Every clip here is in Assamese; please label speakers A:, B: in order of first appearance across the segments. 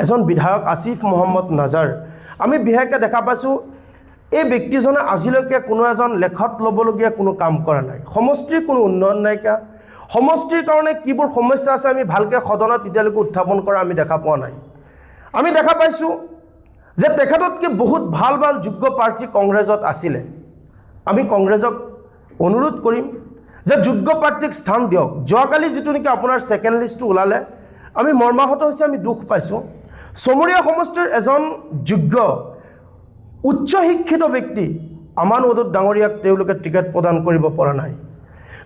A: এজন বিধায়ক আসিফ মোহাম্মদ নাজাৰ আমি বিশেষকৈ দেখা পাইছোঁ এই ব্যক্তিজনে আজিলৈকে কোনো এজন লেখত ল'বলগীয়া কোনো কাম কৰা নাই সমষ্টিৰ কোনো উন্নয়ন নাইকা সমষ্টিৰ কাৰণে কিবোৰ সমস্যা আছে আমি ভালকৈ সদনত এতিয়ালৈকে উত্থাপন কৰা আমি দেখা পোৱা নাই আমি দেখা পাইছোঁ যে তেখেততকৈ বহুত ভাল ভাল যোগ্য প্ৰাৰ্থী কংগ্ৰেছত আছিলে আমি কংগ্ৰেছক অনুৰোধ কৰিম যে যোগ্য প্ৰাৰ্থীক স্থান দিয়ক যোৱাকালি যিটো নেকি আপোনাৰ ছেকেণ্ড লিষ্টটো ওলালে আমি মৰ্মাহত হৈছে আমি দুখ পাইছোঁ চমৰীয়া সমষ্টিৰ এজন যোগ্য উচ্চ শিক্ষিত ব্যক্তি আমান ওদুত ডাঙৰীয়াক তেওঁলোকে টিকেট প্ৰদান কৰিব পৰা নাই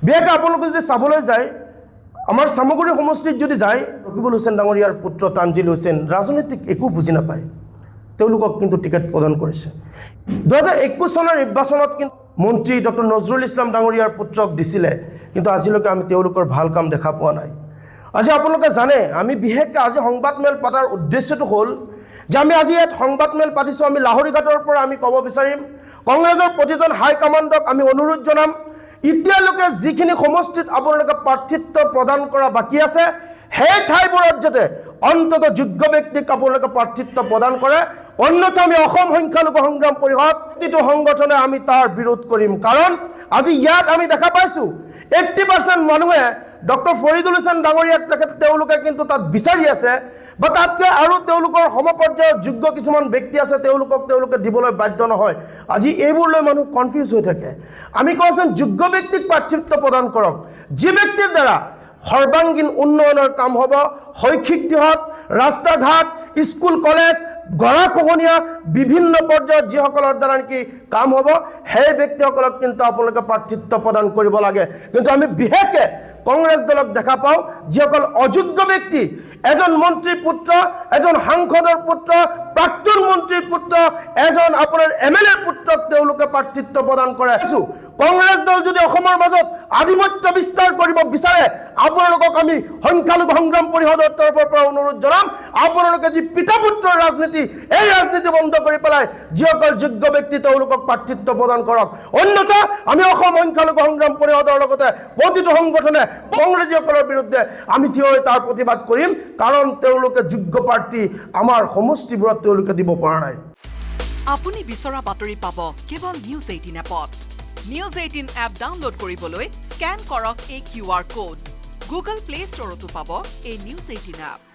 A: বিশেষকৈ আপোনালোকে যদি চাবলৈ যায় আমাৰ সামগুৰি সমষ্টিত যদি যায় ৰকিবুল হুছেইন ডাঙৰীয়াৰ পুত্ৰ তানজিল হুছেইন ৰাজনৈতিক একো বুজি নাপায় তেওঁলোকক কিন্তু টিকেট প্ৰদান কৰিছে 2021 চনৰ নিৰ্বাচনত কিন্তু মন্ত্ৰী ডক্টৰ নজৰুল ইছলাম ডাঙৰীয়াৰ পুত্ৰক দিছিলে কিন্তু আজিলৈকে আমি তেওঁলোকৰ ভাল কাম দেখা পোৱা নাই আজি আপোনালোকে জানে আমি বিশেষকৈ আজি সংবাদমেল পাতাৰ উদ্দেশ্যটো হ'ল যে আমি আজি ইয়াত সংবাদমেল পাতিছোঁ আমি লাহৰীঘাটৰ পৰা আমি ক'ব বিচাৰিম কংগ্ৰেছৰ প্ৰতিজন হাই কমাণ্ডক আমি অনুৰোধ জনাম এতিয়ালৈকে যিখিনি সমষ্টিত আপোনালোকে প্ৰাৰ্থিত্ব প্ৰদান কৰা বাকী আছে সেই ঠাইবোৰত যাতে অন্তত যোগ্য ব্যক্তিক আপোনালোকে প্ৰাৰ্থিত্ব প্ৰদান কৰে অন্যথা আমি অসম সংখ্যালঘু সংগ্ৰাম পৰিষদ প্ৰতিটো সংগঠনে আমি তাৰ বিৰোধ কৰিম কাৰণ আজি ইয়াত আমি দেখা পাইছোঁ 80% মানুহে ডক্টৰ ফৰিদুল হুছেইন ডাঙৰীয়াক তেওঁলোকে কিন্তু তাত বিচাৰি আছে বা তাতকৈ আৰু তেওঁলোকৰ সমপৰ্যায়ৰ যোগ্য কিছুমান ব্যক্তি আছে তেওঁলোকে দিবলৈ বাধ্য নহয় আজি এইবোৰ লৈ মানুহ কনফিউজ হৈ থাকে আমি কওঁচোন যোগ্য ব্যক্তিক প্ৰাৰ্থিত্ব প্ৰদান কৰক যি ব্যক্তিৰ দ্বাৰা সৰ্বাংগীন উন্নয়নৰ কাম হ'ব শৈক্ষিক দিশত ৰাস্তা ঘাট স্কুল কলেজ গৰাখহনীয়া বিভিন্ন পৰ্যায়ত যিসকলৰ দ্বাৰা নেকি কাম হ'ব সেই ব্যক্তিসকলক কিন্তু আপোনালোকে প্ৰাৰ্থিত্ব প্ৰদান কৰিব লাগে কিন্তু আমি বিশেষকৈ কংগ্ৰেছ দলক দেখা পাওঁ যিসকল অযোগ্য ব্যক্তি এজন মন্ত্ৰীৰ পুত্ৰ এজন সাংসদৰ পুত্ৰ প্ৰাক্তন মন্ত্ৰীৰ পুত্ৰ এজন আপোনাৰ MLA পুত্ৰক তেওঁলোকে প্ৰাৰ্থিত্ব প্ৰদান কৰে কংগ্ৰেছ দল যদি অসমৰ মাজত আধিপত্য বিস্তাৰ কৰিব বিচাৰে আপোনালোকক আমি সংখ্যালঘু সংগ্ৰাম পৰিষদৰ তৰফৰ পৰা অনুৰোধ জনাম আপোনালোকে যি পিতা পুত্ৰৰ ৰাজনীতি এই ৰাজনীতি বন্ধ কৰি পেলাই যিসকল যোগ্য ব্যক্তি তেওঁলোকক প্ৰাৰ্থিত্ব প্ৰদান কৰক অন্যথা আমি অসম সংখ্যালঘু সংগ্ৰাম পৰিষদৰ লগতে প্ৰতিটো সংগঠনে কংগ্ৰেছীসকলৰ বিৰুদ্ধে আমি থিয় হৈ তাৰ প্ৰতিবাদ কৰিম কাৰণ তেওঁলোকে যোগ্য প্ৰাৰ্থী আমাৰ সমষ্টিবোৰত তেওঁলোকে দিব পৰা নাই
B: আপুনি বিচৰা বাতৰি পাব কেৱল নিউজ 18 এপত নিউজ 18 এপ ডাউনলোড কৰিবলৈ স্ক্যান কৰক এই QR কোড গুগল প্লে ষ্টৰতো পাব এই নিউজ 18 এপ